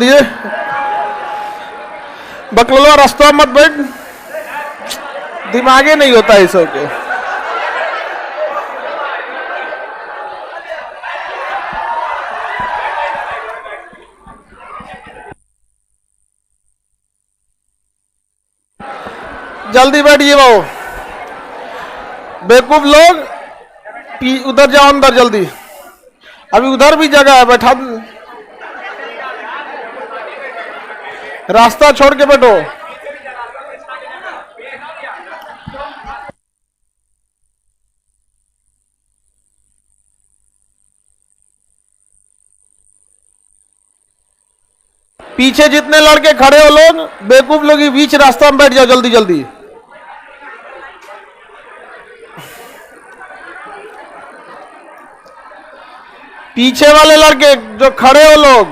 दिए बकलोला रास्ता मत बैठ, दिमागे नहीं होता है सब के। जल्दी बैठिए बाबू, बेवकूफ लोग, उधर जाओ अंदर जल्दी, अभी उधर भी जगह है, बैठा रास्ता छोड़ के बैठो। पीछे जितने लड़के खड़े हो लोग, बेवकूफ लोग, बीच रास्ता में बैठ जाओ जल्दी जल्दी। पीछे वाले लड़के जो खड़े हो लोग,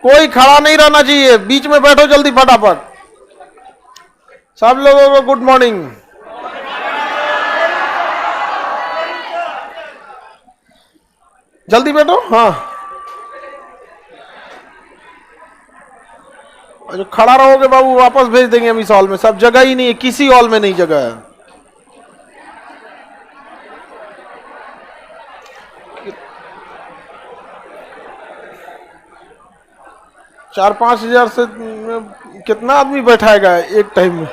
कोई खड़ा नहीं रहना चाहिए, बीच में बैठो जल्दी फटाफट। सब लोगों को गुड मॉर्निंग। जल्दी बैठो। हाँ, जो खड़ा रहोगे बाबू वापस भेज देंगे हम इस हॉल में। सब जगह ही नहीं है, किसी हॉल में नहीं जगह है। चार 5 हजार से कितना आदमी बैठाएगा एक टाइम में?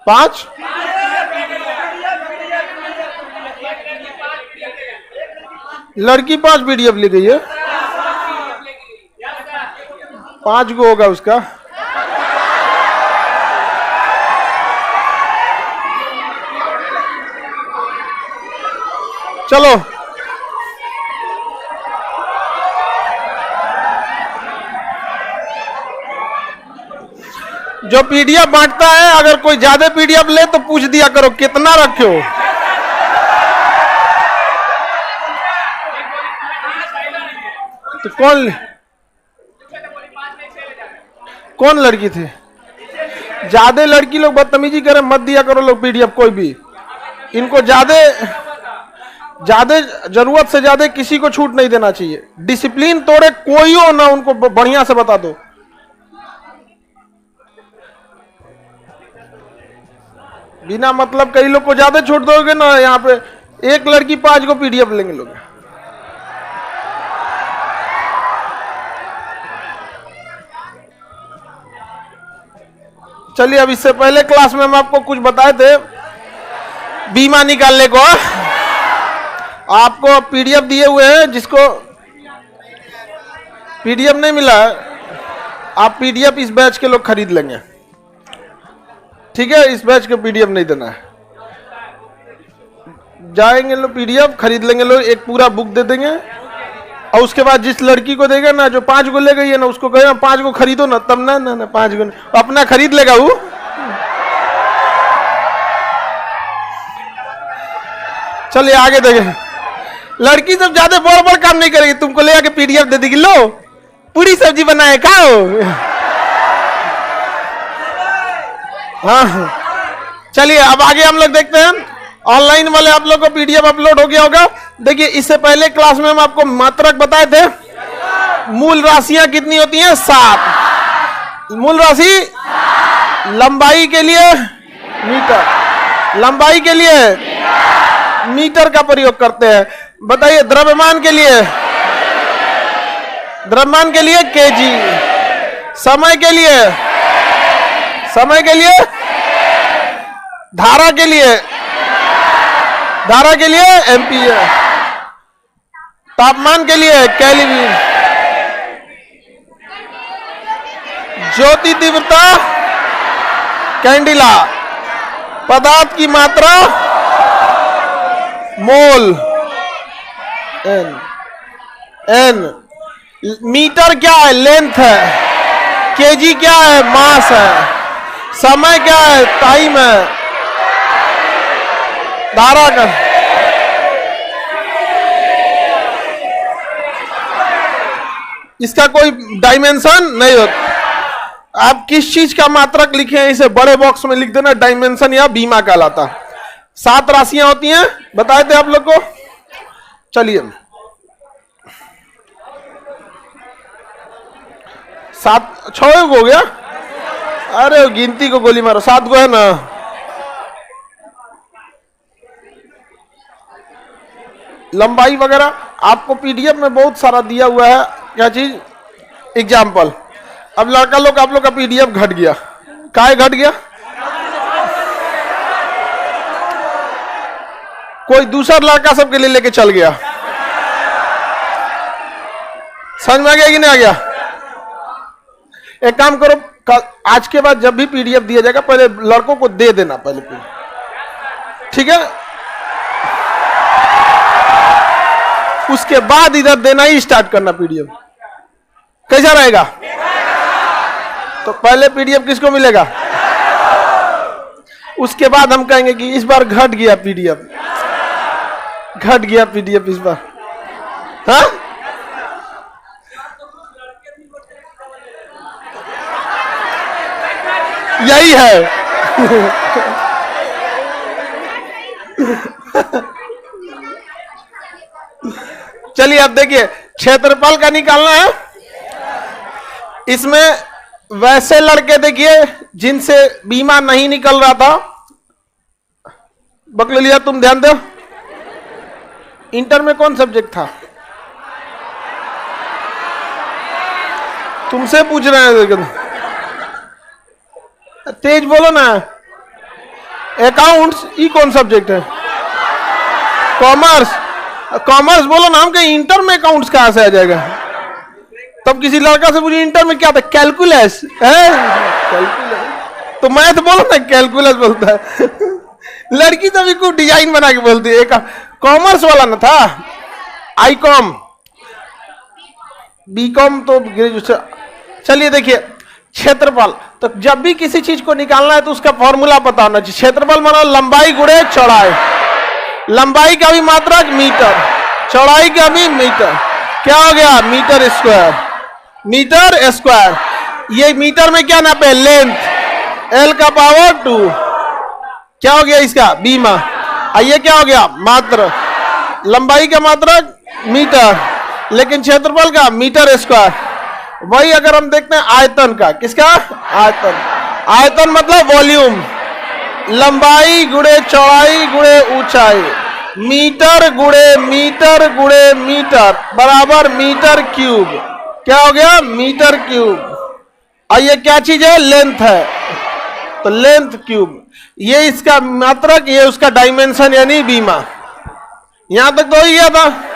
पांच? लड़की 5 पीडीएफ ले गई है, 5 को होगा उसका। चलो जो पीडीएफ बांटता है, अगर कोई ज्यादा पीडीएफ ले तो पूछ दिया करो कितना रखे हो। तो कौन लड़की थी? ज्यादा लड़की लोग बदतमीजी करे मत दिया करो लोग पीडीएफ कोई भी। इनको ज्यादा जरूरत से ज्यादा किसी को छूट नहीं देना चाहिए। डिसिप्लिन तोड़े कोई हो ना, उनको बढ़िया से बता दो। बिना मतलब कई लोग को ज्यादा छूट दोगे ना, यहाँ पे एक लड़की 5 को पीडीएफ लेंगे लोग। चलिए, अब इससे पहले क्लास में हम आपको कुछ बताए थे बीमा निकालने को। आपको पीडीएफ दिए हुए हैं, जिसको पीडीएफ नहीं मिला है, आप पीडीएफ इस बैच के लोग खरीद लेंगे, ठीक है? इस बैच को पीडीएफ नहीं देना है। जाएंगे लोग पीडीएफ खरीद लेंगे लोग, एक पूरा बुक दे देंगे, और उसके बाद जिस लड़की को देगा ना, जो 5 को ले गई है ना, उसको कहेगा 5 को खरीदो ना, तब ना 5 को अपना खरीद लेगा वो। चलिए आगे देखें। लड़की सब ज्यादा बड़ काम नहीं करेगी, तुमको ले आके पीडीएफ दे देगी, लो पूरी सब्जी बनाए खाओ। हाँ, चलिए अब आगे हम लोग देखते हैं। ऑनलाइन वाले आप लोग को पीडीएफ अपलोड हो गया होगा। देखिए, इससे पहले क्लास में हम आपको मात्रक बताए थे। मूल राशियां कितनी होती हैं? 7। मूल राशि लंबाई के लिए मीटर, लंबाई के लिए मीटर का प्रयोग करते हैं। बताइए, द्रव्यमान के लिए केजी, समय के लिए, धारा के लिए एम्पियर, तापमान के लिए केल्विन, ज्योति तीव्रता कैंडिला, पदार्थ की मात्रा मोल एन, मीटर क्या है? लेंथ है, केजी क्या है? मास है, समय क्या है? टाइम है, धारा का इसका कोई डायमेंशन नहीं होता। आप किस चीज का मात्रक लिखे हैं, इसे बड़े बॉक्स में लिख देना, डायमेंशन या बीमा कहलाता। 7 राशियां होती हैं, बताए थे आप लोग को। चलिए 7 6 हो गया, अरे गिनती को गोली मारो, 7 को है ना। लंबाई वगैरह आपको पीडीएफ में बहुत सारा दिया हुआ है। क्या चीज? एग्जाम्पल। अब लड़का लोग आप लोग का पीडीएफ घट गया, काहे घट गया? कोई दूसरा लड़का सबके लिए लेके चल गया। समझ में आ गया कि नहीं आ गया? एक काम करो, आज के बाद जब भी पीडीएफ दिया जाएगा पहले लड़कों को दे देना पहले, ठीक है? उसके बाद इधर देना ही स्टार्ट करना पीडीएफ। कैसा रहेगा? तो पहले पीडीएफ किसको मिलेगा? उसके बाद हम कहेंगे कि इस बार घट गया पीडीएफ, घट गया पीडीएफ इस बार। हाँ, यही है। चलिए अब देखिए, क्षेत्रफल का निकालना है। इसमें वैसे लड़के देखिए जिनसे बीमा नहीं निकल रहा था। बकलोलिया तुम ध्यान दो, इंटर में कौन सब्जेक्ट था? तुमसे पूछ रहे हैं, लेकिन तेज बोलो ना। अकाउंट्स, ये कौन सब्जेक्ट है? कॉमर्स। कॉमर्स बोलो ना, हम कहीं इंटर में अकाउंट्स कहां से आ जाएगा? तब किसी लड़का से पूछिए इंटर में क्या था? कैलकुलस है, कैलकुलस। तो मैथ बोलो ना, कैलकुलस बोलता है। लड़की तो भी कुछ डिजाइन बना के बोलती है। एक कॉमर्स वाला ना था, आई कॉम, बी कॉम तो ग्रेजुएशन। चलिए देखिए, क्षेत्रफल। तो जब भी किसी चीज को निकालना है तो उसका फॉर्मूला पता होना चाहिए। क्षेत्रफल माना लंबाई गुणे चौड़ाई। लंबाई का भी मात्रक मीटर, चौड़ाई का भी मीटर। क्या हो गया? Metre square. Metre square. ये मीटर में क्या नापे? लेंथ, एल का पावर 2। क्या हो गया इसका? बीमा। ये क्या हो गया? मात्र। लंबाई का मात्रक मीटर, लेकिन क्षेत्रफल का मीटर स्क्वायर। वही अगर हम देखते हैं आयतन का, किसका? आयतन। आयतन मतलब वॉल्यूम। लंबाई गुणे चौड़ाई गुणे ऊंचाई, मीटर गुणे मीटर गुणे मीटर बराबर मीटर क्यूब। क्या हो गया? Metre cube. और ये क्या चीज है? लेंथ है, तो लेंथ क्यूब। ये इसका मात्रक, ये उसका डायमेंशन यानी बीमा। यहां तक तो हो ही गया था।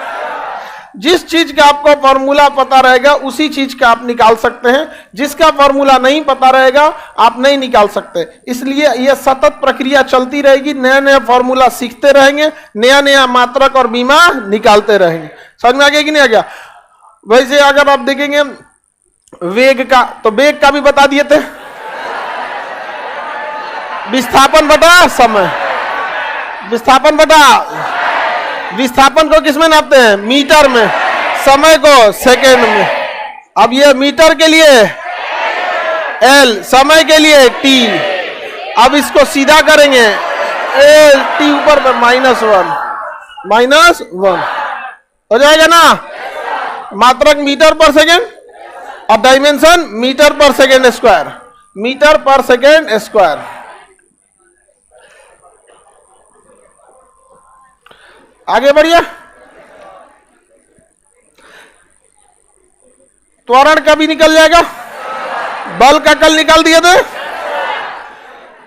जिस चीज का आपको फॉर्मूला पता रहेगा उसी चीज का आप निकाल सकते हैं, जिसका फॉर्मूला नहीं पता रहेगा आप नहीं निकाल सकते। इसलिए यह सतत प्रक्रिया चलती रहेगी, नया नया फॉर्मूला सीखते रहेंगे, नया नया मात्रक और बीमा निकालते रहेंगे। समझ में आ गया कि नहीं आ गया? वैसे अगर आप देखेंगे वेग का, तो वेग का भी बता दिए थे, विस्थापन बटा समय। विस्थापन बटा, विस्थापन को किसमें नापते हैं? मीटर में। समय को सेकेंड में। अब ये मीटर के लिए एल, समय के लिए टी। अब इसको सीधा करेंगे, एल टी ऊपर पर -1, -1 हो जाएगा ना। मात्रक मीटर पर सेकेंड और डायमेंशन मीटर पर सेकेंड स्क्वायर। मीटर पर सेकेंड स्क्वायर। आगे बढ़िए। त्वरण का भी निकल जाएगा, बल का कल निकाल दिए थे।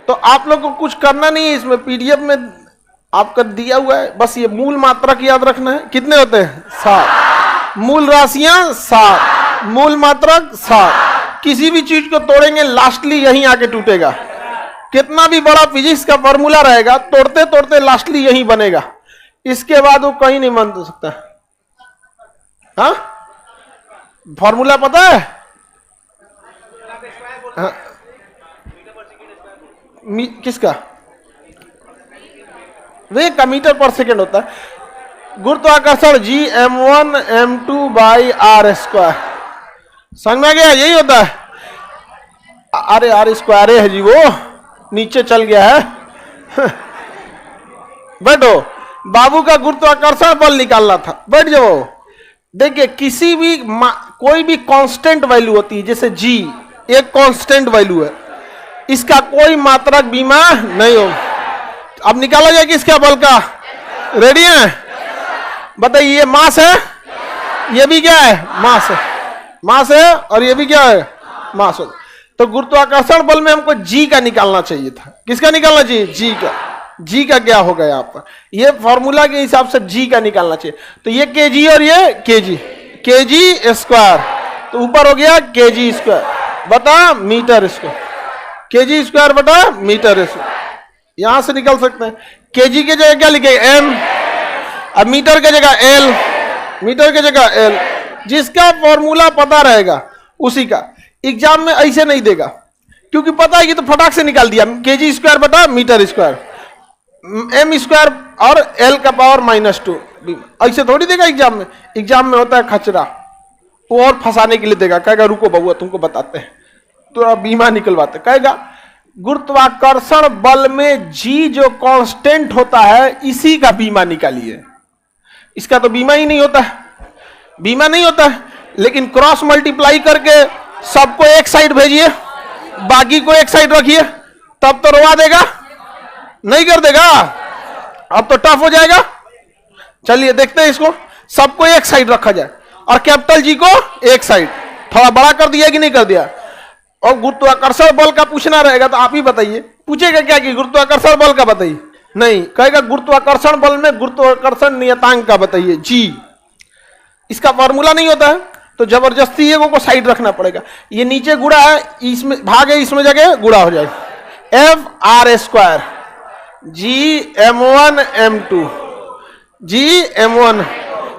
तो आप लोग को कुछ करना नहीं है, इसमें पीडीएफ में आपका दिया हुआ है, बस ये मूल मात्रक याद रखना है। कितने होते हैं? 7। मूल राशियां 7, मूल मात्रक 7। किसी भी चीज को तोड़ेंगे लास्टली यहीं आके टूटेगा। कितना भी बड़ा फिजिक्स का फॉर्मूला रहेगा, तोड़ते तोड़ते लास्टली यहीं बनेगा, इसके बाद वो कहीं नहीं बन सकता। हाँ, फॉर्मूला पता है? हाँ। किसका? वेग का मीटर पर सेकेंड होता है। गुरुत्वाकर्षण Gm1 m2 by are square. समझ में आ गया? यही होता है। अरे आर स्क्वायर है जी, वो नीचे चल गया है। बैठो, बाबू का गुरुत्वाकर्षण बल निकालना था, बैठ जाओ। देखिए किसी भी कोई भी कांस्टेंट वैल्यू होती है, जैसे जी एक कांस्टेंट वैल्यू है, इसका कोई मात्रक बीमा नहीं हो। अब निकाला जाए कि इसका बल का, रेडी है? बताइए, ये मास है, ये भी क्या है? मास है, मास है, और ये भी क्या है? मास है। तो गुरुत्वाकर्षण बल में हमको जी का निकालना चाहिए था। किसका निकालना चाहिए? जी का। जी का क्या होगा यहाँ पर? ये फॉर्मूला के हिसाब से जी का निकालना चाहिए। तो ये केजी और ये केजी, केजी स्क्वायर, तो ऊपर हो गया केजी स्क्वायर बटा मीटर स्क्वायर, केजी स्क्वायर बटा मीटर स्क्वायर। यहां से निकल सकते हैं। केजी के जगह क्या लिखे? एम, अब मीटर के जगह एल, मीटर के जगह एल। जिसका फॉर्मूला पता रहेगा उसी का। एग्जाम में ऐसे नहीं देगा, क्योंकि पता है कि तो फटाक से निकाल दिया, केजी स्क्वायर बटा मीटर स्क्वायर, एम स्क्वायर और एल का पावर -2। ऐसे थोड़ी देगा एग्जाम में। एग्जाम में होता है खचरा, वो और फंसाने के लिए देगा, कहेगा रुको बबुआ तुमको बताते हैं, तो बीमा निकलवाते। कहेगा गुरुत्वाकर्षण बल में जी जो कांस्टेंट होता है, इसी का बीमा निकालिए। इसका तो बीमा ही नहीं होता है, बीमा नहीं होता है। लेकिन क्रॉस मल्टीप्लाई करके सबको एक साइड भेजिए, बाकी को एक साइड रखिए, तब तो रोवा देगा, नहीं कर देगा? अब तो टफ हो जाएगा। चलिए देखते हैं इसको। सबको एक साइड रखा जाए और कैपिटल जी को एक साइड। थोड़ा बड़ा कर दिया कि नहीं कर दिया? और गुरुत्वाकर्षण बल का पूछना रहेगा तो आप ही बताइए। पूछेगा क्या कि गुरुत्वाकर्षण बल का बताइए? नहीं, कहेगा गुरुत्वाकर्षण बल में गुरुत्वाकर्षण नियतांक का बताइए, जी। इसका फॉर्मूला नहीं होता है, तो जबरदस्ती ये को साइड रखना पड़ेगा। ये नीचे गुणा है, इसमें भाग है, इसमें जगह गुणा हो जाएगा। एफ आर स्क्वायर जी m1 m2, जी m1,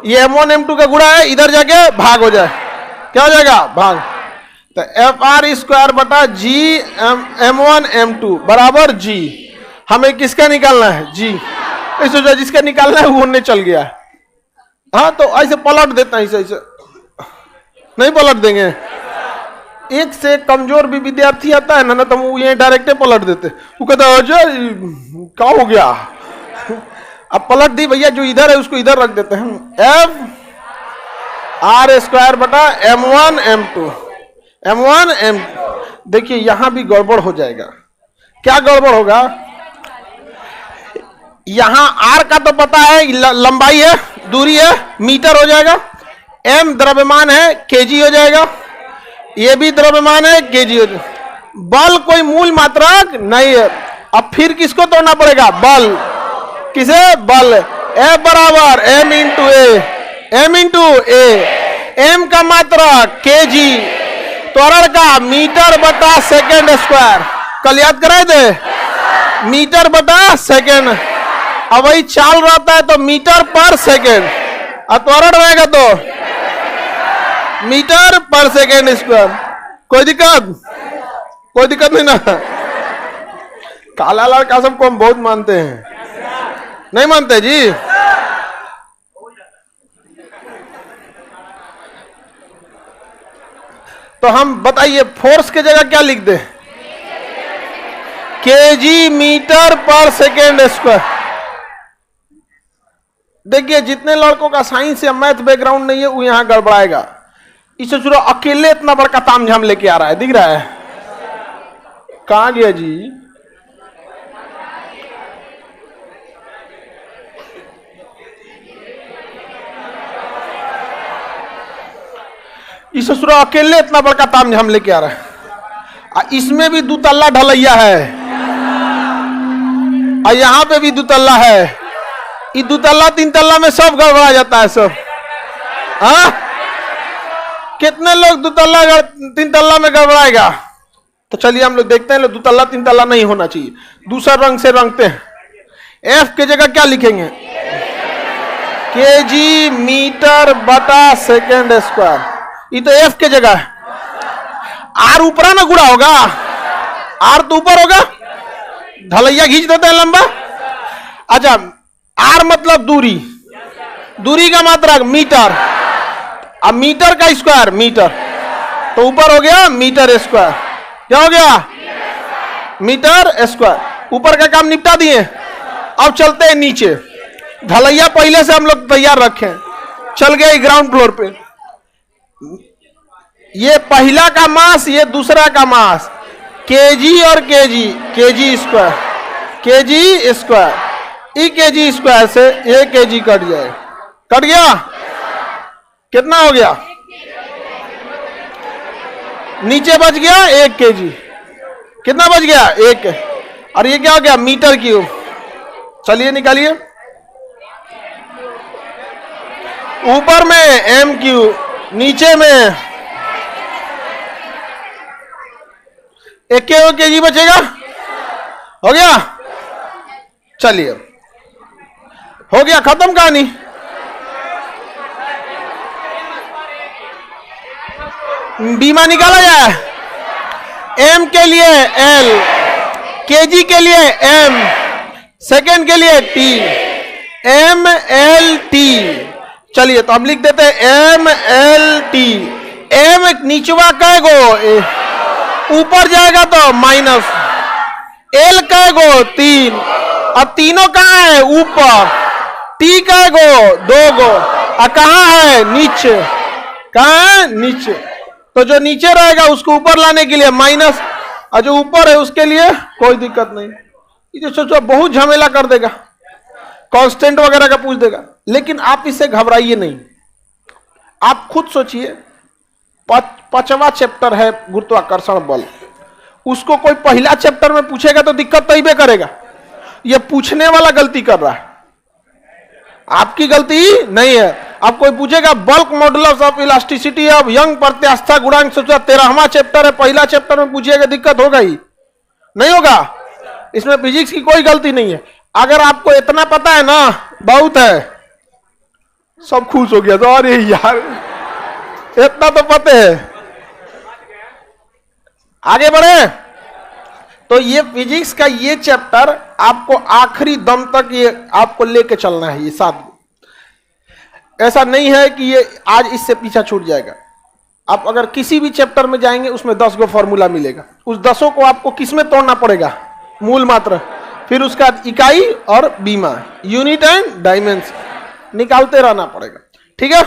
ये m1 m2 का गुणा है, इधर जाके भाग हो जाए, क्या हो जाएगा? भाग। तो एफ आर स्क्वायर बटा जी m1 m2 बराबर जी। हमें किसका निकालना है? जी। इस जिसका निकालना है वो चल गया है। हाँ, तो ऐसे पलट देता है, ऐसे नहीं पलट देंगे। एक से कमजोर भी विद्यार्थी आता है ना, तो वो ये डायरेक्ट पलट देते। वो कहता है क्या हो गया? अब पलट दी भैया, जो इधर है उसको इधर रख देते हैं। एफ आर स्क्वायर बटा m1 m2, m1 m। देखिए यहां भी गड़बड़ हो जाएगा। क्या गड़बड़ होगा? यहां आर का तो पता है, लंबाई है, दूरी है, मीटर हो जाएगा। एम द्रव्यमान है, केजी हो जाएगा। ये भी द्रव्यमान है, केजी हो जाएगा। बल कोई मूल मात्रक नहीं है। अब फिर किसको तोड़ना पड़ेगा? बल। किसे? बल। F बराबर m इंटू ए, m इंटू ए। एम का मात्रक केजी, त्वरण का मीटर बटा सेकेंड स्क्वायर। कल याद कराए थे, मीटर बटा सेकेंड। अब वही चाल रहता है तो मीटर पर सेकेंड, और त्वरण रहेगा तो मीटर पर सेकेंड स्क्वायर। कोई दिक्कत? कोई दिक्कत नहीं ना? काला लड़का सबको हम बहुत मानते हैं, नहीं मानते जी? तो हम बताइए फोर्स के जगह क्या लिख दे? केजी मीटर पर सेकेंड स्क्वायर। देखिए जितने लड़कों का साइंस या मैथ बैकग्राउंड नहीं है वो यहां गड़बड़ाएगा। इसे चुरा अकेले इतना बड़का तामझाम लेके आ रहा है, दिख रहा है? कहां गया जी? इसे चुरा अकेले इतना बड़का तामझाम लेके आ रहा है। इसमें भी 2 तल्ला ढलैया है, और यहां पे भी 2 तल्ला है। ये 2 तल्ला 3 तल्ला में सब गड़बड़ा जाता है सब। हाँ, कितने लोग 2 तल्ला 3 तल्ला में गड़बड़ाएगा? तो चलिए हम लोग देखते हैं। 2 तल्ला 3 तल्ला नहीं होना चाहिए, दूसरा रंग से रंगते हैं। एफ के जगह क्या लिखेंगे? केजी मीटर बटा सेकेंड स्क्वायर। ये तो एफ के जगह है। आर ऊपरा ना गुणा होगा, आर तो ऊपर होगा, ढलैया खींच देते हैं लंबा। अच्छा, आर मतलब दूरी, दूरी का मात्रक मीटर, अब मीटर का स्क्वायर मीटर, तो ऊपर हो गया मीटर स्क्वायर। क्या हो गया? Metre square. ऊपर का काम निपटा दिए। अब चलते हैं नीचे। ढलैया पहले से हम लोग तैयार रखे हैं, चल गए ग्राउंड फ्लोर पे। ये पहला का मास, ये दूसरा का मास, केजी और KG, KG square, KG square, E KG square से ये केजी कट जाए, कट गया, कितना हो गया, नीचे बच गया 1 केजी, कितना बच गया 1, और ये क्या हो गया मीटर क्यूब। चलिए निकालिए, ऊपर में एम क्यूब, नीचे में 1 केजी बचेगा, हो गया। चलिए हो गया, खत्म कहानी। बीमा निकाला जाए, एम के लिए एल, केजी के लिए एम, सेकेंड के लिए टी, एम एल टी। चलिए तो हम लिख देते हैं एम एल टी। एम नीचवा कहेगो, ऊपर जाएगा तो माइनस, एल कहेगो 3, अब तीनों कहाँ है ऊपर, टी कहेगो 2 गो, और कहाँ है नीचे, कहाँ है नीचे। तो जो नीचे रहेगा उसको ऊपर लाने के लिए माइनस, और जो ऊपर है उसके लिए कोई दिक्कत नहीं। ये जो सोचो बहुत झमेला कर देगा, कांस्टेंट वगैरह का पूछ देगा, लेकिन आप इससे घबराइए नहीं। आप खुद सोचिए, 5वां चैप्टर है गुरुत्वाकर्षण बल, उसको कोई पहला चैप्टर में पूछेगा तो दिक्कत तैबे करेगा। ये पूछने वाला गलती कर रहा है, आपकी गलती नहीं है। अब कोई पूछेगा bulk modulus of elasticity of Young प्रत्यास्था गुणांक, सोचा 13वां चैप्टर है, पहला चैप्टर में पूछिएगा दिक्कत होगा ही नहीं होगा। इसमें फिजिक्स की कोई गलती नहीं है। अगर आपको इतना पता है ना, बहुत है, सब खुश हो गया तो अरे यार इतना तो पता है। आगे बढ़े तो ये फिजिक्स का ये चैप्टर आपको आखिरी दम तक ये आपको लेके चलना है। ये 7 ऐसा नहीं है कि ये आज इससे पीछा छूट जाएगा। आप अगर किसी भी चैप्टर में जाएंगे उसमें 10 गो फॉर्मूला मिलेगा, उस 10 को आपको किस में तोड़ना पड़ेगा, मूल मात्रा, फिर उसका इकाई और बीमा, यूनिट एंड डायमेंशन निकालते रहना पड़ेगा। ठीक है,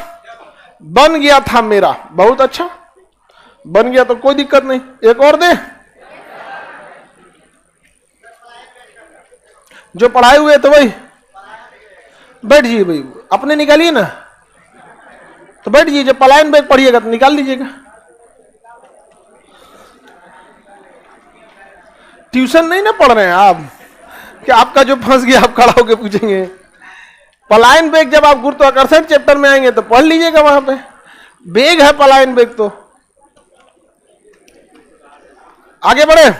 बन गया था मेरा, बहुत अच्छा बन गया तो कोई दिक्कत नहीं। एक और दे, जो पढ़ाए हुए तो वही बैठ जाइए भाई, अपने निकालिए ना, तो बैठ जाइए। जब पलायन बैग पढ़िएगा तो निकाल लीजिएगा। ट्यूशन नहीं ना पढ़ रहे हैं आप कि आपका जो फंस गया आप खड़ा होकर पूछेंगे। पलायन बेग जब आप गुरुत्वाकर्षण चैप्टर में आएंगे तो पढ़ लीजिएगा, वहां पे बेग है पलायन बेग। तो आगे बढ़े,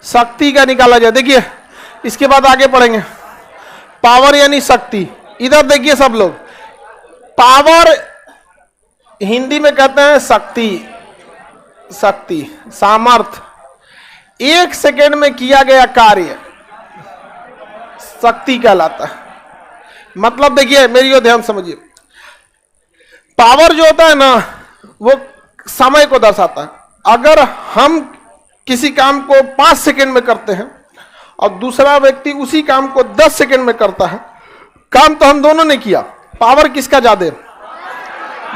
शक्ति का निकाला जाए। देखिए इसके बाद आगे पढ़ेंगे पावर यानी शक्ति। इधर देखिए सब लोग, पावर हिंदी में कहते हैं शक्ति, शक्ति सामर्थ्य, 1 सेकेंड में किया गया कार्य शक्ति कहलाता है। मतलब देखिए मेरी ओर ध्यान समझिए, पावर जो होता है ना वो समय को दर्शाता है। अगर हम किसी काम को 5 सेकेंड में करते हैं और दूसरा व्यक्ति उसी काम को 10 सेकेंड में करता है, काम तो हम दोनों ने किया, पावर किसका ज्यादा,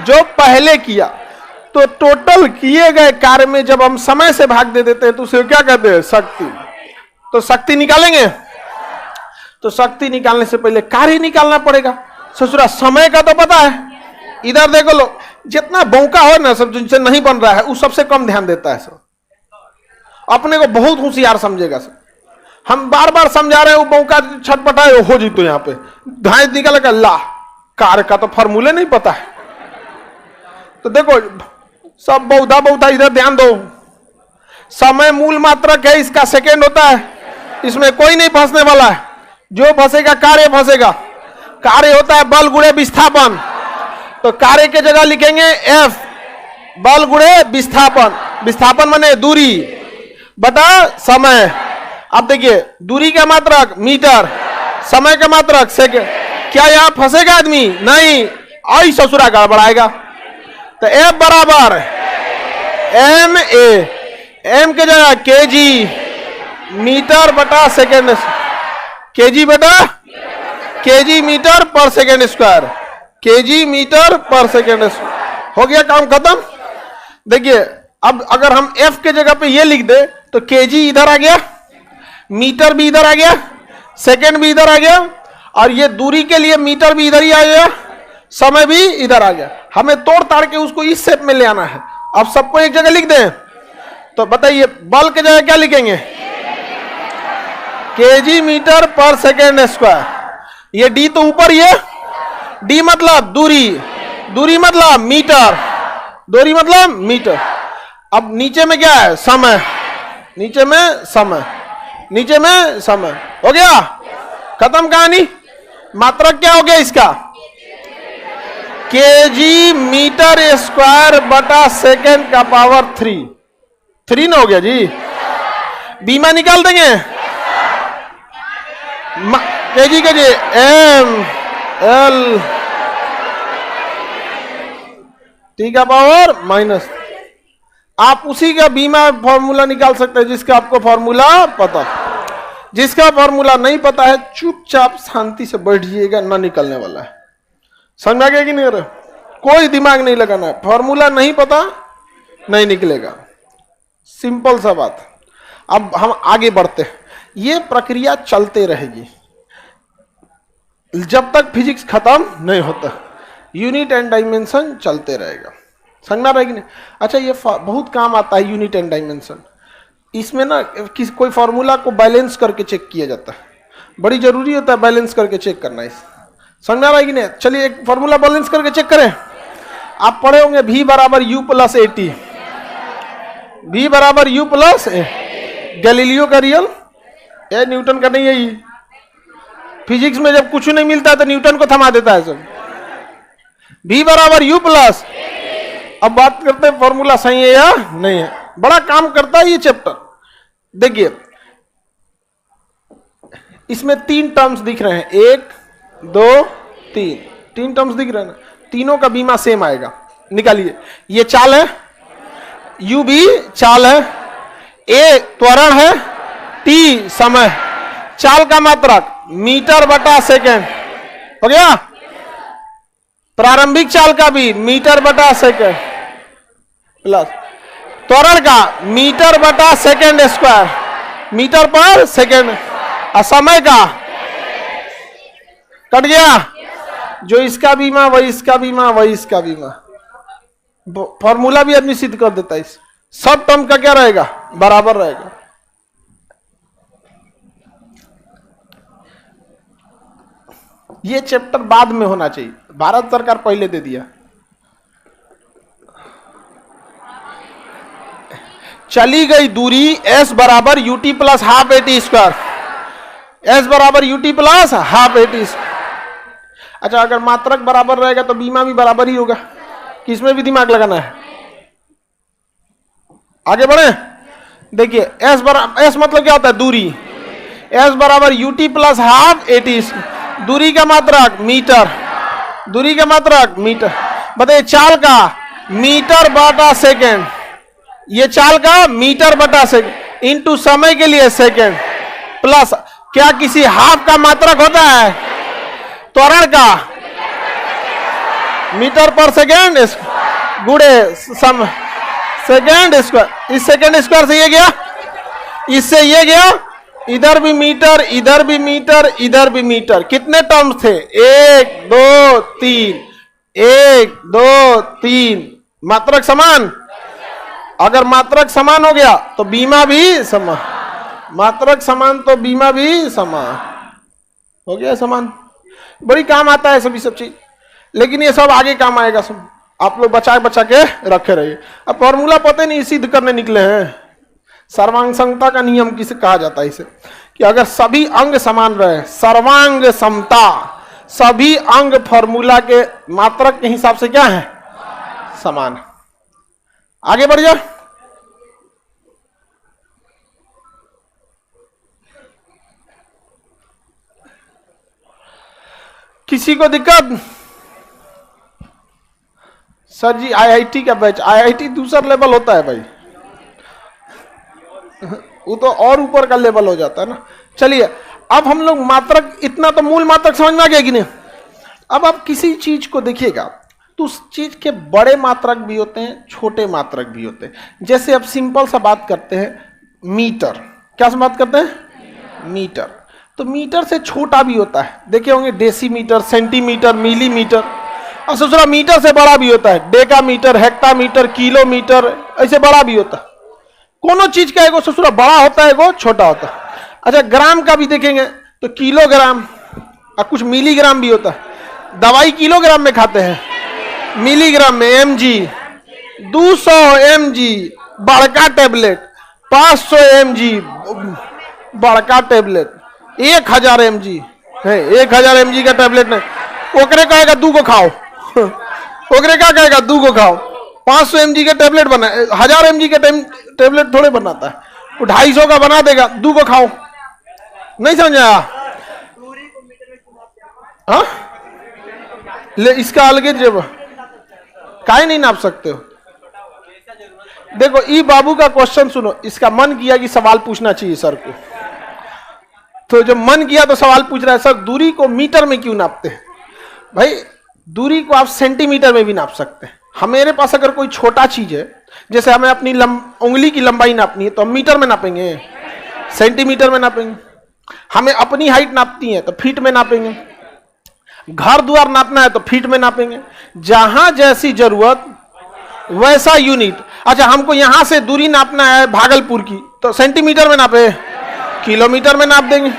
जो पहले किया। तो टोटल किए गए कार्य में जब हम समय से भाग दे देते हैं तो उसे क्या कहते हैं, शक्ति। तो शक्ति निकालेंगे, तो शक्ति निकालने से पहले कार्य निकालना पड़ेगा। ससुरा समय का तो पता है, इधर देखो लो, जितना बौका हो ना सब जिनसे नहीं बन रहा है वो सबसे कम ध्यान देता है। सब अपने को बहुत होशियार समझेगा। सब हम बार बार समझा रहे हैं, वो बौका छटपटाए हो जी, तो यहाँ पे धाए निकालेगा ला, कार्य का तो फॉर्मूले नहीं पता है। तो देखो सब बहुधा बहुधा इधर ध्यान दो, समय मूल मात्रक है, इसका सेकेंड होता है, इसमें कोई नहीं फंसने वाला है। जो फंसेगा कार्य फंसेगा। कार्य होता है बल गुणे विस्थापन, तो कार्य के जगह लिखेंगे F, बल गुणे विस्थापन। विस्थापन माने दूरी बटा समय। अब देखिए दूरी का मात्रक मीटर, समय का मात्रक सेकेंड। क्या यहां फंसेगा आदमी? नहीं, आई ससुरा गड़बड़ाएगा। तो F बराबर एम के जगह केजी मीटर बटा सेकेंड, केजी बटा केजी मीटर पर सेकेंड स्क्वायर, केजी मीटर पर सेकेंड स्क्वायर। हो गया काम खत्म। देखिए अब अगर हम F के जगह पे ये लिख दे तो केजी इधर आ गया, मीटर भी इधर आ गया, सेकेंड भी इधर आ गया, और ये दूरी के लिए मीटर भी इधर ही आ गया, समय भी इधर आ गया। हमें तोड़ ताड़ के उसको इस शेप में ले आना है। अब सबको एक जगह लिख दें तो बताइए बल के जगह क्या लिखेंगे? केजी मीटर पर सेकेंड स्क्वायर। ये डी तो ऊपर, ये डी मतलब दूरी, दूरी मतलब मीटर, दूरी मतलब मीटर। अब नीचे में क्या है? समय, नीचे में समय, नीचे में समय। हो गया खत्म कहानी। मात्रक क्या हो गया इसका? केजी मीटर स्क्वायर बटा सेकेंड का पावर 3 ना हो गया जी। बीमा निकाल देंगे, केजी के जी एम एल टी का पावर माइनस। आप उसी का बीमा फॉर्मूला निकाल सकते हैं जिसका आपको फॉर्मूला पता। जिसका फॉर्मूला नहीं पता है चुपचाप शांति से बैठिएगा, ना निकलने वाला है। समझ आ गया कि नहीं? अरे कोई दिमाग नहीं लगाना है, फॉर्मूला नहीं पता नहीं निकलेगा, सिंपल सा बात। अब हम आगे बढ़ते हैं, ये प्रक्रिया चलते रहेगी जब तक फिजिक्स खत्म नहीं होता। यूनिट एंड डायमेंशन चलते रहेगा, समझना रहेगी नहीं? अच्छा ये बहुत काम आता है यूनिट एंड डायमेंशन। इसमें ना कोई फार्मूला को बैलेंस करके चेक किया जाता है, बड़ी जरूरी होता है बैलेंस करके चेक करना। इस समझ आ रहा है कि नहीं? चलिए एक फार्मूला बैलेंस करके चेक करें। आप पढ़े होंगे V बराबर U प्लस AT, V बराबर U प्लस गैलीलियो का रियल, ये न्यूटन का नहीं है। ये फिजिक्स में जब कुछ नहीं मिलता है तो न्यूटन को थमा देता है सब। V बराबर U प्लस। अब बात करते हैं फॉर्मूला सही है या नहीं है। बड़ा काम करता है ये चैप्टर। देखिए इसमें 3 टर्म्स दिख रहे हैं, 1 2 3 टर्म्स दिख रहे हैं ना, तीनों का बीमा सेम आएगा। निकालिए, ये चाल है, U भी चाल है, A त्वरण है, T समय। चाल का मात्रक मीटर बटा सेकेंड हो गया। प्रारंभिक चाल का भी मीटर बटा सेकेंड प्लस त्वरण का मीटर बटा सेकेंड स्क्वायर, मीटर पर सेकेंड, और समय का कट गया। जो इसका बीमा वही इसका बीमा, वही इसका बीमा। फॉर्मूला भी आदमी सिद्ध कर देता है। इस सब टर्म का क्या रहेगा? बराबर रहेगा। ये चैप्टर बाद में होना चाहिए, भारत सरकार पहले दे दिया। चली गई दूरी S बराबर UT plus half AT square, S बराबर UT प्लस हाफ AT। अच्छा अगर मात्रक बराबर रहेगा तो बीमा भी बराबर ही होगा, किसमें भी दिमाग लगाना है। आगे बढ़े, देखिए S बराबर, S मतलब क्या होता है? दूरी। S बराबर UT प्लस हाफ AT, दूरी का मात्रक मीटर, दूरी का मात्रक मीटर। बताइए चाल का मीटर बटा सेकेंड, ये चाल का मीटर बटा सेकेंड इंटू समय के लिए सेकेंड, प्लस क्या किसी हाफ का मात्रक होता है? त्वरण का मीटर पर सेकेंड गुणे समय सेकेंड स्क्वायर। इस सेकेंड स्क्वायर से ये गया, इससे ये गया, इधर भी मीटर, इधर भी मीटर, इधर भी मीटर। कितने टर्म्स थे? 1 2 3, 1 2 3। मात्रक समान। अगर मात्रक समान हो गया तो बीमा भी समान, मात्रक समान तो बीमा भी समान हो गया समान। बड़ी काम आता है सभी सब चीज, लेकिन ये सब आगे काम आएगा। सब आप लोग बचा बचा के रखे रहिए। अब फॉर्मूला पता नहीं सिद्ध करने निकले हैं। सर्वांग समता का नियम किसे कहा जाता है? इसे कि अगर सभी अंग समान रहे, सर्वांग समता, सभी अंग फॉर्मूला के मात्रक के हिसाब से क्या है? समान। आगे बढ़ जाओ। किसी को दिक्कत? सर जी आईआईटी का बैच, आईआईटी दूसरा लेवल होता है भाई, वो तो और ऊपर का लेवल हो जाता है ना। चलिए अब हम लोग मात्रक, इतना तो मूल मात्रक समझ में आ गया कि नहीं। अब आप किसी चीज को देखिएगा तो उस चीज के बड़े मात्रक भी होते हैं, छोटे मात्रक भी होते हैं। जैसे अब सिंपल सा बात करते हैं मीटर, क्या से बात करते हैं? मीटर। तो मीटर से छोटा भी होता है, देखे होंगे डेसीमीटर, सेंटीमीटर, मिलीमीटर, और दूसरा मीटर से बड़ा भी होता है, डेकामीटर, हेक्टामीटर, किलोमीटर, ऐसे बड़ा भी होता है। कोनो चीज का एगो ससुरा बड़ा होता है, एगो छोटा होता है। अच्छा ग्राम का भी देखेंगे तो किलोग्राम और कुछ मिलीग्राम भी होता है। दवाई किलोग्राम में खाते हैं, मिलीग्राम में, एमजी, 200 एमजी बड़का टेबलेट, 500 एमजी बड़का टेबलेट, 1000 एमजी है, 1000 एमजी का टेबलेट नहीं, ओकरे कहेगा 2 को खाओ ओकरे क्या कहेगा 2 को खाओ। 500 एमजी का टेबलेट बना, 1000 एमजी का टेबलेट थोड़े बनाता है, वो 250 का बना देगा, 2 को खाओ। नहीं समझा? हाँ ले इसका अलग जब काहे नहीं नाप सकते हो। देखो ई बाबू का क्वेश्चन सुनो, इसका मन किया कि सवाल पूछना चाहिए सर को, तो जब मन किया तो सवाल पूछ रहा है सर दूरी को मीटर में क्यों नापते हैं? भाई दूरी को आप सेंटीमीटर में भी नाप सकते हैं। हमारे पास अगर कोई छोटा चीज है, जैसे हमें अपनी उंगली की लंबाई नापनी है तो हम मीटर में नापेंगे, सेंटीमीटर में नापेंगे। हमें अपनी हाइट नापती है तो फीट में नापेंगे, घर द्वार नापना है तो फीट में नापेंगे। जहां जैसी जरूरत वैसा यूनिट। अच्छा हमको यहां से दूरी नापना है भागलपुर की तो सेंटीमीटर में नापे, किलोमीटर में नाप देंगे।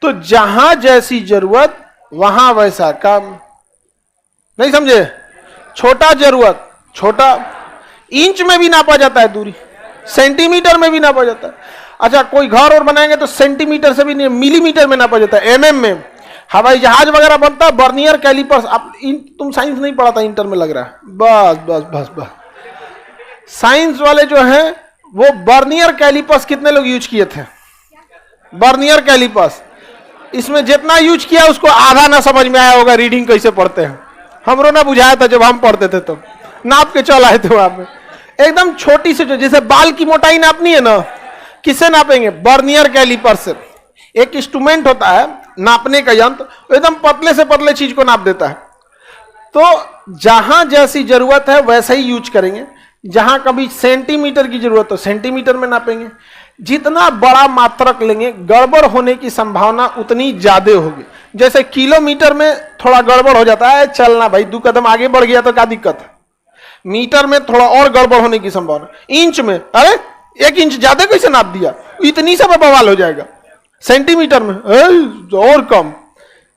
तो जहां जैसी जरूरत वहां वैसा काम। नहीं समझे? छोटा जरूरत छोटा, इंच में भी नापा जाता है दूरी, सेंटीमीटर में भी नापा जाता है। अच्छा कोई घर और बनाएंगे तो सेंटीमीटर से भी नहीं, मिलीमीटर में नापा जाता है, एमएम में। हवाई जहाज वगैरह बनता है बर्नियर कैलिपर्स। आप तुम साइंस नहीं पढ़ा था इंटर में लग रहा है, बस बस बस बस। साइंस वाले जो हैं वो बर्नियर कैलिपर्स कितने लोग यूज किए थे? बर्नियर कैलिपर्स, इसमें जितना यूज किया उसको आधा ना समझ में आया होगा रीडिंग कैसे पढ़ते हैं। हमरो ना बुझाया था जब हम पढ़ते थे तो नाप के चल आए थे वहां पे। एकदम छोटी सी, जो जैसे बाल की मोटाई नापनी है ना, किससे नापेंगे? बर्नियर कैलिपर से। एक इंस्ट्रूमेंट होता है नापने का यंत्र, एकदम पतले से पतले चीज को नाप देता है। तो जहां जैसी जरूरत है वैसे ही यूज करेंगे। जहां कभी सेंटीमीटर की जरूरत हो सेंटीमीटर में नापेंगे। जितना बड़ा मात्रक लेंगे गड़बड़ होने की संभावना उतनी ज्यादा होगी। जैसे किलोमीटर में थोड़ा गड़बड़ हो जाता है, चलना भाई 2 कदम आगे बढ़ गया तो क्या दिक्कत है। मीटर में थोड़ा और गड़बड़ होने की संभावना। इंच में अरे 1 इंच ज्यादा कैसे नाप दिया, इतनी सब बवाल हो जाएगा। सेंटीमीटर में और कम,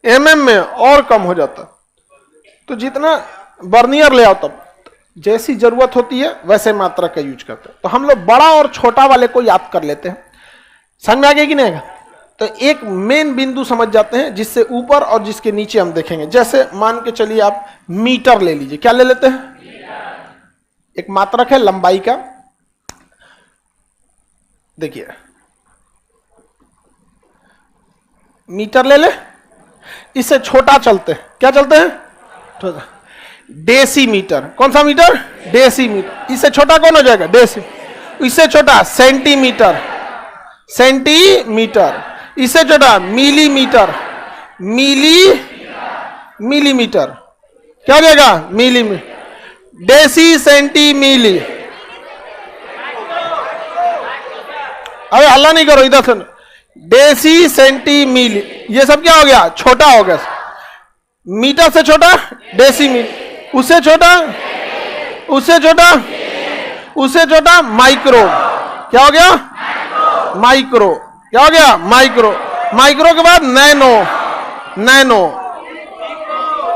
एमएम में और कम हो जाता। तो जितना बर्नियर ले आओ तब जैसी जरूरत होती है वैसे मात्रा का यूज करते हैं। तो हम लोग बड़ा और छोटा वाले को याद कर लेते हैं। समझ में आ गया कि नहीं? तो एक मेन बिंदु समझ जाते हैं जिससे ऊपर और जिसके नीचे हम देखेंगे। जैसे मान के चलिए आप मीटर ले लीजिए, क्या ले लेते हैं? एक मात्रक है लंबाई का। देखिए मीटर ले ले, इससे छोटा चलते हैं, क्या चलते हैं? डेसीमीटर। कौन सा मीटर? डेसीमीटर। इससे छोटा कौन हो जाएगा? डेसी। इससे छोटा सेंटीमीटर, सेंटीमीटर। इससे छोटा मिलीमीटर, मिलीमीटर। क्या हो जाएगा? मिलीमीटर। डेसी, सेंटी, मिली। अरे हल्ला नहीं करो, इधर सुनो। डेसी, सेंटी, मिली, ये सब क्या हो गया? छोटा हो गया। मीटर से छोटा डेसीमीटर, उससे छोटा, उससे छोटा, उससे छोटा माइक्रो। क्या हो गया? माइक्रो। क्या हो गया? माइक्रो। माइक्रो के बाद नैनो, नैनो,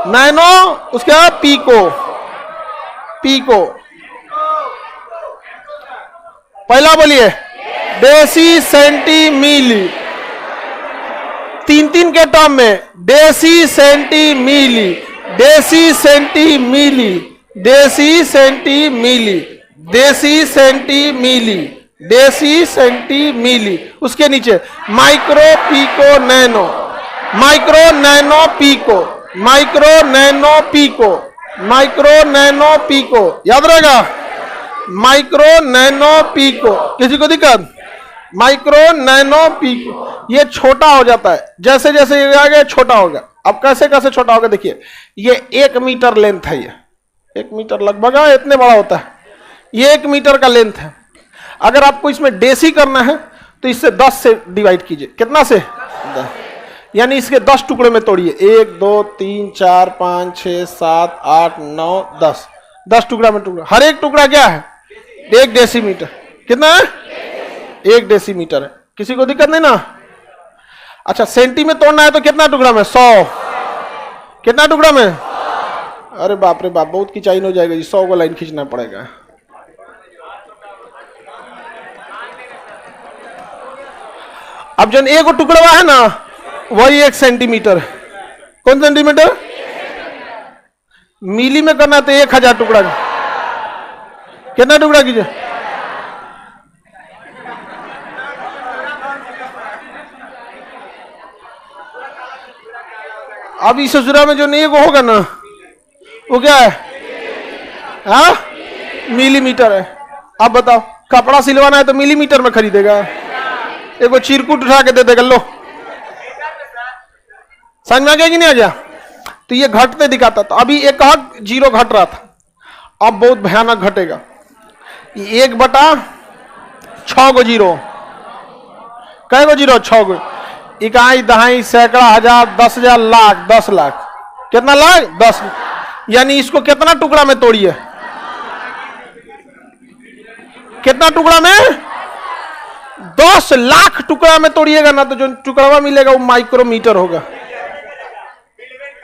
नैनो, उसके बाद पीको, पीको। पहला बोलिए डेसी, सेंटी, मिली। 3 के टर्म में deci, centi, milli, deci, centi, milli, deci, centi, milli, deci, centi, milli, deci, centi, milli. उसके नीचे micro, pico, nano, micro, nano, pico. Micro nano pico, micro nano pico, याद रहेगा, micro nano pico. किसी को दिक्कत? Micro nano pico. ये छोटा हो जाता है जैसे जैसे ये आगे छोटा होगा। अब कैसे कैसे छोटा होगा देखिए, ये 1 मीटर लेंथ है, ये 1 मीटर लगभग इतने बड़ा होता है, ये 1 मीटर का लेंथ है। अगर आपको इसमें डेसी करना है तो इससे 10 से डिवाइड कीजिए। कितना से? 10, यानी इसके 10 टुकड़े में तोड़िए। 1 2 3 4 5 6 7 8 9 10, 10 टुकड़ा में टुकड़ा। हर एक टुकड़ा क्या है? 1 डेसीमीटर। कितना है? 1 डेसीमीटर है। किसी को दिक्कत नहीं ना? अच्छा, सेंटी में तोड़ना है तो कितना टुकड़ा में? 100। कितना टुकड़ा में? अरे बाप रे बाप, बहुत खिंचाई हो जाएगा जी, 100 को लाइन खींचना पड़ेगा। अब जन एक टुकड़ा है ना, वही 1 सेंटीमीटर। कौन सेंटीमीटर? मिली में करना तो 1000 टुकड़ा। कितना टुकड़ा कीजिए? अब इस ससुरा में जो नहीं होगा ना, वो क्या है? हाँ, मिलीमीटर है। अब बताओ, कपड़ा सिलवाना है तो मिलीमीटर में खरीदेगा, एगो चिरकुट उठा के दे देगा। लो, समझ में आ गया कि नहीं आ गया? तो ये घटते दिखाता। तो अभी एक 0 घट रहा था, अब बहुत भयानक घटेगा। 1/6 गो 0। कै गो 0? 6 गो। इकाई, दहाई, सैकड़ा, हजार, 10,000, लाख, 10 लाख। कितना लाख? 10। यानी इसको कितना टुकड़ा में तोड़िए? कितना टुकड़ा में? 10 लाख टुकड़ा में तोड़िएगा ना, तो जो टुकड़ा मिलेगा वो माइक्रोमीटर होगा।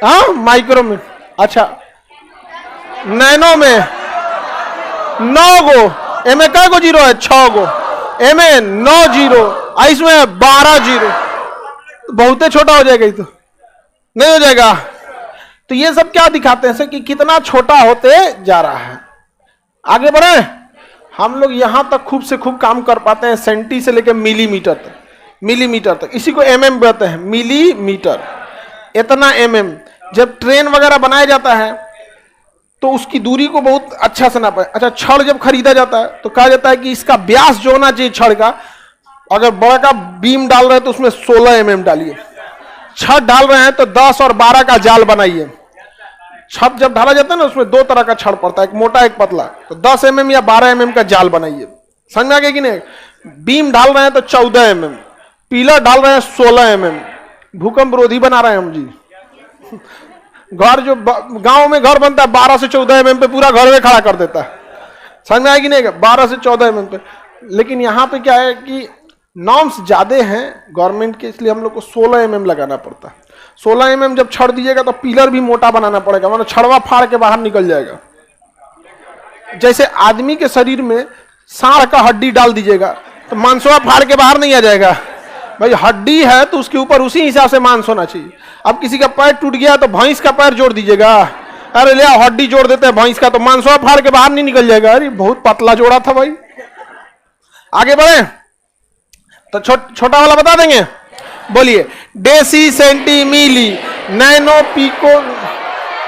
हाँ, माइक्रोमीटर। अच्छा, नैनो में 9 गो, एम कै गो 0 है? 6 गो। एम 9 0, इसमें 12 0, बहुत छोटा हो जाएगा। ये तो नहीं हो जाएगा। तो ये सब क्या दिखाते हैं कि कितना छोटा होते जा रहा है। आगे बढ़े, हम लोग यहां तक खूब से खूब काम कर पाते हैं, सेंटी से लेकर मिलीमीटर तक, मिलीमीटर तक। इसी को एमएम कहते हैं, मिलीमीटर। इतना एमएम। जब ट्रेन वगैरह बनाया जाता है तो उसकी दूरी को बहुत अच्छा से नापा। अच्छा, छड़ जब खरीदा जाता है तो कहा जाता है कि इसका व्यास जो होना चाहिए छड़ का, अगर बड़ा का बीम डाल रहे हैं तो उसमें 16 mm डालिए। छत डाल रहे हैं तो 10 और 12 का जाल बनाइए। छत जब ढाला जाता है ना, उसमें 2 तरह का छड़ पड़ता है, एक मोटा एक पतला। तो 10 mm या 12 mm का जाल बनाइए। समझ में आ गया कि नहीं? बीम डाल रहे हैं तो 14 mm, पिलर डाल रहे हैं 16 mm। भूकंप रोधी बना रहे हैं हम जी। घर जो गांव में घर बनता है 12 से 14 mm पे पूरा घर में खड़ा कर देता है। समझ में आएगी नहीं? 12 से 14 mm पे। लेकिन यहाँ पे क्या है कि नॉर्म्स ज्यादा हैं गवर्नमेंट के, इसलिए हम लोग को 16 mm लगाना पड़ता है। 16 mm जब छड़ दीजिएगा तो पिलर भी मोटा बनाना पड़ेगा, वरना छड़वा फाड़ के बाहर निकल जाएगा। जैसे आदमी के शरीर में सांड का हड्डी डाल दीजिएगा तो मांसवा फाड़ के बाहर नहीं आ जाएगा। भाई हड्डी है तो उसके ऊपर उसी हिसाब से मांस होना चाहिए। अब किसी का पैर टूट गया तो भैंस का पैर जोड़ दीजिएगा, अरे ले हड्डी जोड़ देते हैं भैंस का, तो मांसवा फाड़ के बाहर नहीं निकल जाएगा। अरे बहुत पतला जोड़ा था भाई। आगे बढ़े तो छोटा वाला बता देंगे। बोलिए, deci, centi, milli, nano, pico,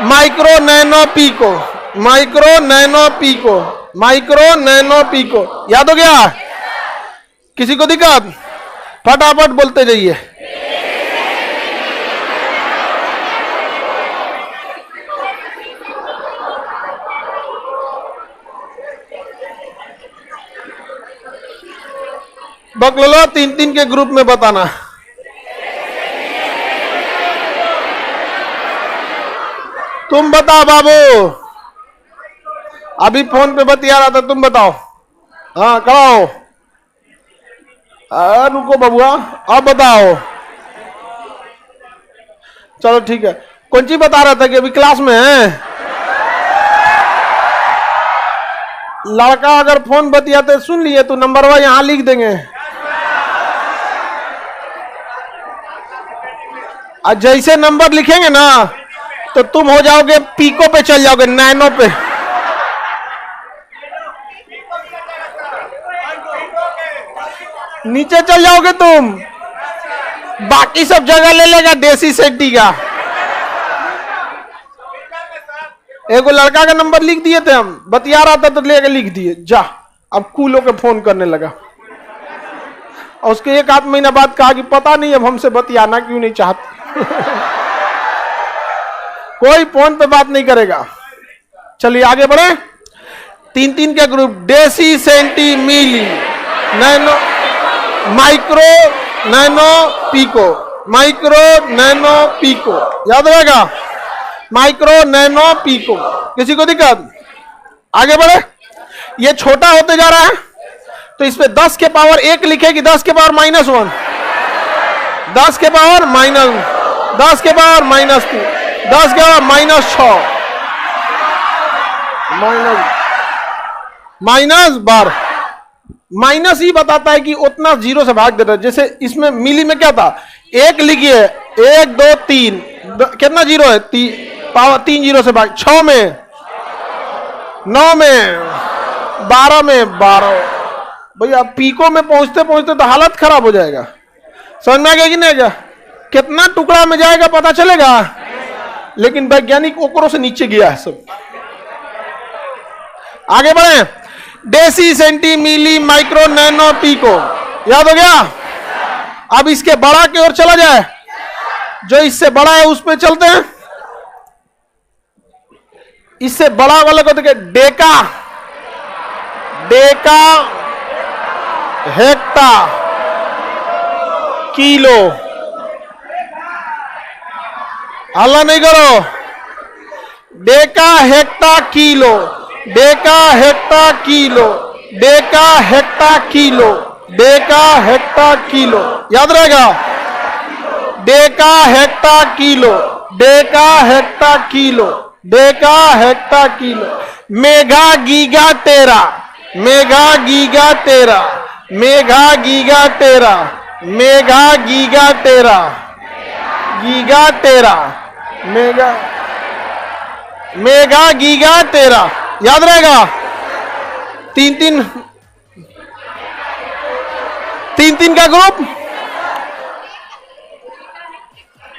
micro, nano, pico, micro, nano, pico, micro, nano, pico. याद हो गया? किसी को दिक्कत? फटाफट बोलते जाइए। बकलो 3-3 के ग्रुप में बताना। तुम बताओ बाबू, अभी फोन पे बतिया रहा था, तुम बताओ। हाँ कराओ। रुको बबुआ, अब बताओ। चलो ठीक है। कौन चीज बता रहा था कि अभी क्लास में है? लड़का अगर फोन बतियाते सुन लिए तो नंबर वा यहां लिख देंगे। और जैसे नंबर लिखेंगे ना तो तुम हो जाओगे पीको पे, चल जाओगे नैनो पे। नीचे चल जाओगे तुम, बाकी सब जगह ले लेगा देसी सेंटी का। एक लड़का का नंबर लिख दिए थे हम, बतिया रहा था तो लेके लिख दिए, जा अब कूलो के फोन करने लगा। और उसके एक आध महीना बाद कहा कि पता नहीं अब हमसे बतियाना क्यों नहीं चाहते। कोई फोन पे बात नहीं करेगा। चलिए आगे बढ़े। 3-3 के group, deci, centi, milli, nano, micro, nano, pico, micro, nano, pico, याद रहेगा, माइक्रो, नैनो, पीको। किसी को दिक्कत? आगे बढ़े। ये छोटा होते जा रहा है तो इस पे 10 के पावर 1 लिखेगी, 10 के पावर -1, 10 के पावर -, 10 के पावर -2, 10 के पावर -6, -12। माइनस ही बताता है कि उतना 0 से भाग देता है। जैसे इसमें मिली में क्या था, 1 लिखिए, 1 2 3, कितना 0 है, पावर 3 0 से भाग, 6 में, 9 में, 12 में, 12। भैया पीको में पहुंचते पहुंचते तो हालत खराब हो जाएगा। समझ में आ गया कि नहीं आएगा? कितना टुकड़ा में जाएगा पता चलेगा, लेकिन वैज्ञानिक ओकरों से नीचे गया है सब। आगे बढ़े। Deci, centi, milli, micro, nano, pico, याद हो गया। अब इसके बड़ा की ओर चला जाए, जो इससे बड़ा है उस पे चलते हैं। इससे बड़ा वाले को देखिए, डेका, डेका, हेक्टा, किलो। हल्ला नहीं करो। Deca, hecto, kilo, deca, hecto, kilo, deca, hecto, kilo, deca, hecto, kilo, याद रहेगा। Deca, hecto, kilo, deca, hecto, kilo, deca, hecto, kilo. Mega, giga, tera, mega, giga, tera, mega, giga, tera, mega, giga, tera, giga, tera, mega, mega, giga, tera, याद रहेगा। 3-3 का group,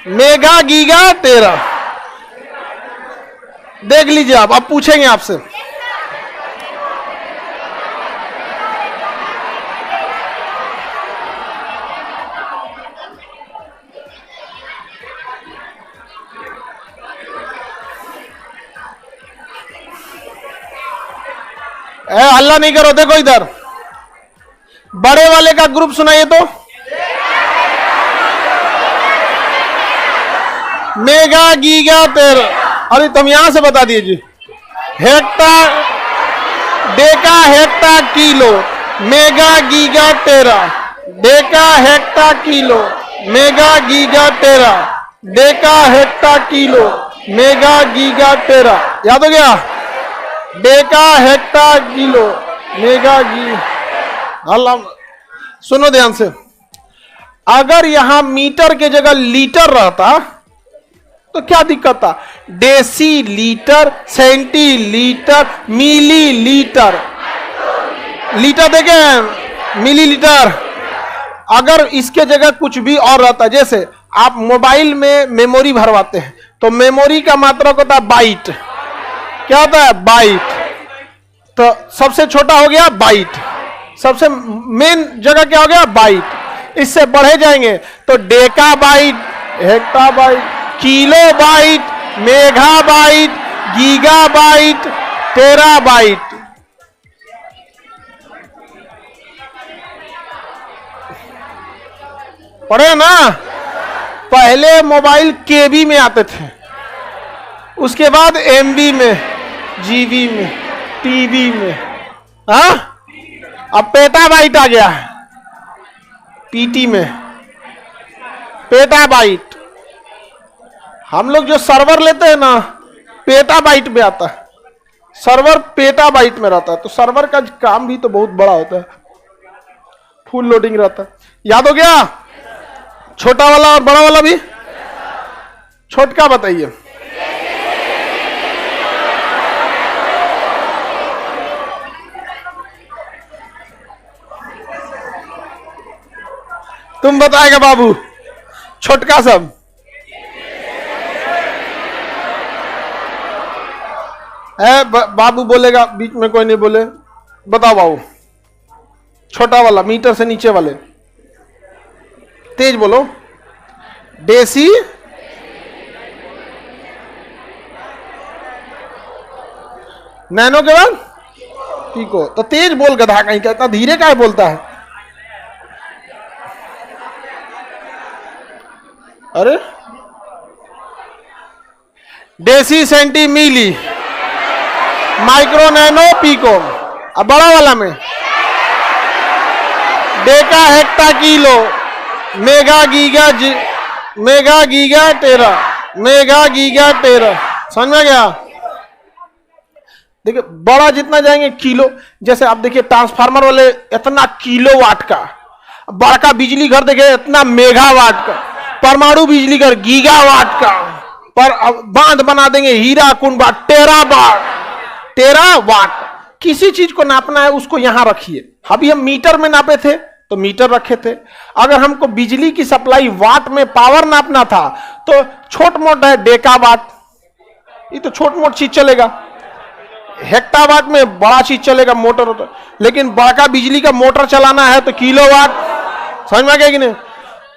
mega, giga, टेरा। देख लीजिए आप, अब पूछेंगे आपसे। हल्ला नहीं करो, देखो इधर बड़े वाले का ग्रुप सुनाइए तो। Mega, giga, tera. अरे तुम यहां से बता दीजिए। Hecto, deca, hecto, kilo, mega, giga, tera, deca, hecto, kilo, mega, giga, tera, deca, hecto, kilo, mega, giga, tera, याद हो गया। डेका, हेक्टा, किलो, मेगा, गी। हल्ला सुनो ध्यान से। अगर यहां मीटर के जगह लीटर रहता तो क्या दिक्कत था? डेसी लीटर, सेंटी लीटर, मिली लीटर, लीटर देखे, मिली लीटर। अगर इसके जगह कुछ भी और रहता, जैसे आप मोबाइल में मेमोरी भरवाते हैं तो मेमोरी का मात्रक होता है बाइट। क्या होता है? बाइट। तो सबसे छोटा हो गया बाइट, सबसे मेन जगह क्या हो गया? बाइट। इससे बढ़े जाएंगे तो deca byte, hecto byte, kilo byte, mega byte, giga byte, tera byte. पढ़े ना? पहले मोबाइल केबी में आते थे, उसके बाद एमबी में, जीबी में, टीबी में, हाँ अब पेटाबाइट आ गया है, पीटी में पेटाबाइट। हम लोग जो सर्वर लेते हैं ना, पेटाबाइट में आता है, सर्वर पेटाबाइट में रहता है। तो सर्वर का काम भी तो बहुत बड़ा होता है, फुल लोडिंग रहता है। याद हो गया? छोटा वाला और बड़ा वाला भी। छोटका बताइए। तुम बताएगा बाबू, छोटका सब। बाबू बोलेगा, बीच में कोई नहीं बोले। बताओ बाबू, छोटा वाला, मीटर से नीचे वाले, तेज बोलो। डेसी नैनो के बाद पीको। तो तेज बोल गधा कहीं का, इतना धीरे का बोलता है? अरे deci, centi, milli, micro, nano, pico. अब बड़ा वाला में deca, hecto, kilo, mega, giga, mega, giga, tera, mega, giga, tera. समझ में गया? देखिए बड़ा जितना जाएंगे किलो, जैसे आप देखिए ट्रांसफार्मर वाले इतना किलोवाट का, बड़का बिजली घर देखिए इतना मेगावाट का, परमाणु बिजली घर गीगावाट का, पर अब बांध बना देंगे हीरा कुंड बात, टेरावाट। किसी चीज को नापना है उसको यहां रखिए। अभी हम मीटर में नापे थे तो मीटर रखे थे। अगर हमको बिजली की सप्लाई वाट में पावर नापना था तो छोट मोट है डेकावाट, ये तो छोट मोट चीज चलेगा। हेक्टावाट में बड़ा चीज चलेगा, मोटर होता। लेकिन बड़का बिजली का मोटर चलाना है तो किलोवाट, समझ में आ गया कि नहीं?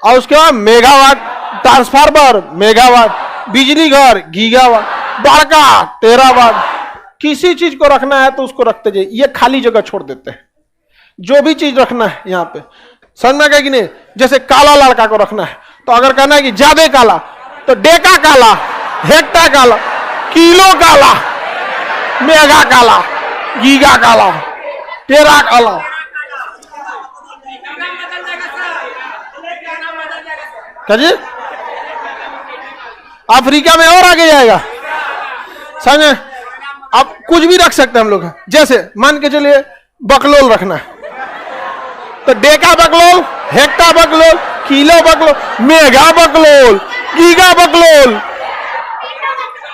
और उसके बाद मेगावाट, ट्रांसफार्मर मेगावाट, बिजली घर गीगावाट, बड़का टेरावाट। किसी चीज को रखना है तो उसको रखते जाइए, ये खाली जगह छोड़ देते हैं। जो भी चीज रखना है यहाँ पे, समझ में आ गया कि नहीं? जैसे काला लड़का को रखना है तो अगर कहना है कि ज्यादा काला तो डेका काला, हेक्टा काला, किलो काला, मेगा काला, गीगा काला, टेरा काला। जी अफ्रीका में और आगे जाएगा, समझे? अब कुछ भी रख सकते हैं हम लोग। जैसे मान के चलिए बकलोल रखना है तो डेका बकलोल, हेक्टा बकलोल, किलो बकलोल, मेगा बकलोल, गीगा बकलोल,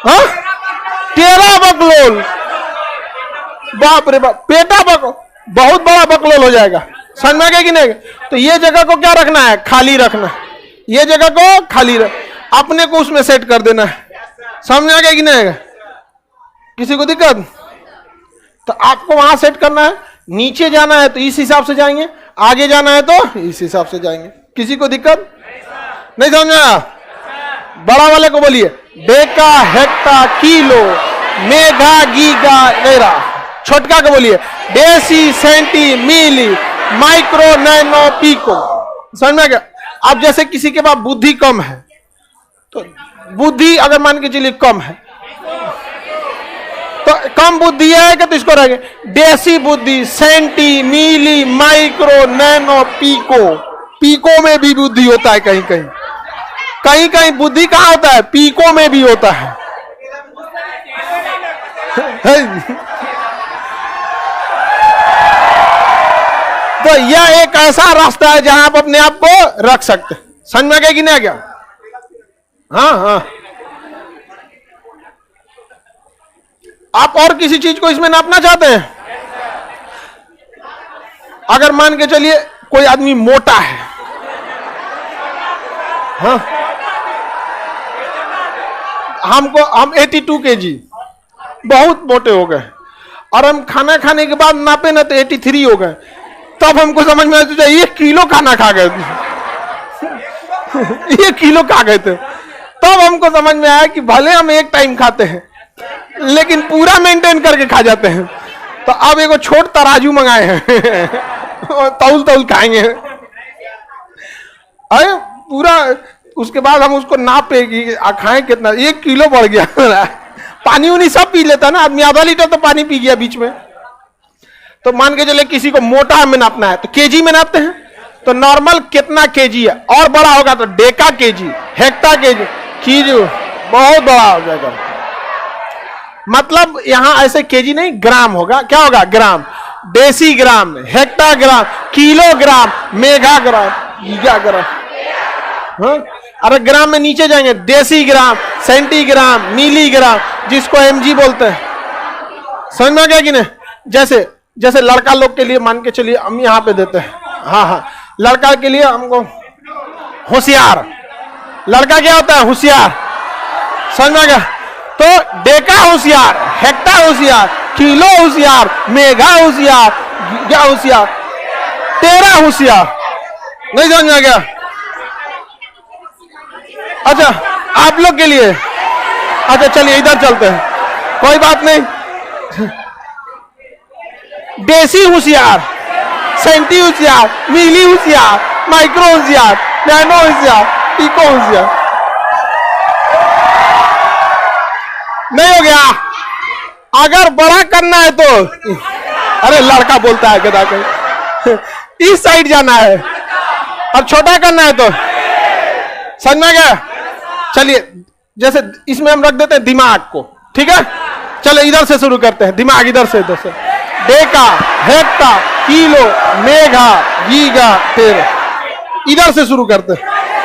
हाँ टेरा बकलोल, बाप रे बाप, पेटा बकलोल, बहुत बड़ा बकलोल हो जाएगा। समझ में आ गया कि नहीं? तो ये जगह को क्या रखना है? खाली रखना है। ये जगह को खाली रख, अपने को उसमें सेट कर देना है। समझ आ गया कि नहीं? किसी को दिक्कत? तो आपको वहां सेट करना है। नीचे जाना है तो इस हिसाब से जाएंगे, आगे जाना है तो इस हिसाब से जाएंगे। किसी को दिक्कत नहीं? समझा? बड़ा वाले को बोलिए deca, hecto, kilo, mega, giga, tera. छोटका को बोलिए deci, centi, milli, micro, nano, pico. समझ में आ गया? अब जैसे किसी के पास बुद्धि कम है तो बुद्धि अगर मान के चलिए कम है तो कम बुद्धि है कि तो इसको रहेंगे डेसी बुद्धि, senti, milli, micro, nano, pico. Pico में भी बुद्धि होता है, कहीं कहीं कहीं कहीं बुद्धि कहां होता है? पीको में भी होता है। तो यह एक ऐसा रास्ता है जहां आप अपने आप को रख सकते हैं। समझ में गया कि नहीं गया? हाँ हाँ। आप और किसी चीज को इसमें नापना चाहते हैं? अगर मान के चलिए कोई आदमी मोटा है, हाँ, हम 82 kg बहुत मोटे हो गए और हम खाना खाने के बाद नापे ना तो 83 हो गए, तब हमको समझ में आया ये किलो खाना खा गए ये किलो खा गए थे। तब हमको समझ में आया कि भले हम एक टाइम खाते हैं लेकिन पूरा मेंटेन करके खा जाते हैं। तो अब एगो छोट तराजू मंगाए हैं तौल तौल खाएंगे। अरे पूरा उसके बाद हम उसको नापे कि खाएं कितना, 1 किलो बढ़ गया पानी उनी सब पी लेता ना आदमी, आधा लीटर तो पानी पी गया बीच में। तो मान के चले किसी को मोटा में नापना है तो केजी में नापते हैं। तो नॉर्मल कितना केजी है, और बड़ा होगा तो डेका केजी, हेक्टा केजी, बहुत बड़ा हो जाएगा। मतलब यहां ऐसे केजी नहीं, ग्राम होगा। क्या होगा? ग्राम, देसी ग्राम, हेक्टा ग्राम, किलोग्राम, मेगा ग्राम, गीगा ग्राम। हाँ? अरे ग्राम में नीचे जाएंगे, देसी ग्राम, सेंटीग्राम, मिलीग्राम, जिसको एमजी बोलते हैं। समझ में आ गया कि नहीं? जैसे जैसे लड़का लोग के लिए मान के चलिए हम यहां पे देते हैं, हाँ हाँ, लड़का के लिए हमको होशियार, लड़का क्या होता है? होशियार। समझ में आ गया? तो डेका होशियार, हेक्टा होशियार, किलो होशियार, मेघा होशियार, क्या होशियार, तेरा होशियार। नहीं समझ में आ गया? अच्छा आप लोग के लिए, अच्छा चलिए इधर चलते हैं, कोई बात नहीं। देसी होशियार, सेंटी होशियार, मिली होशियार, माइक्रो होशियार, नैनो होशियार, इको होशियार। नहीं हो गया? अगर बड़ा करना है तो, अरे लड़का बोलता है गधा के, इस साइड जाना है, और छोटा करना है तो समझ में गया? चलिए जैसे इसमें हम रख देते हैं दिमाग को, ठीक है? चलो इधर से शुरू करते हैं, दिमाग इधर से, इधर से। Deka, hecto, kilo, mega, giga, तेरा, इधर से शुरू करते हैं।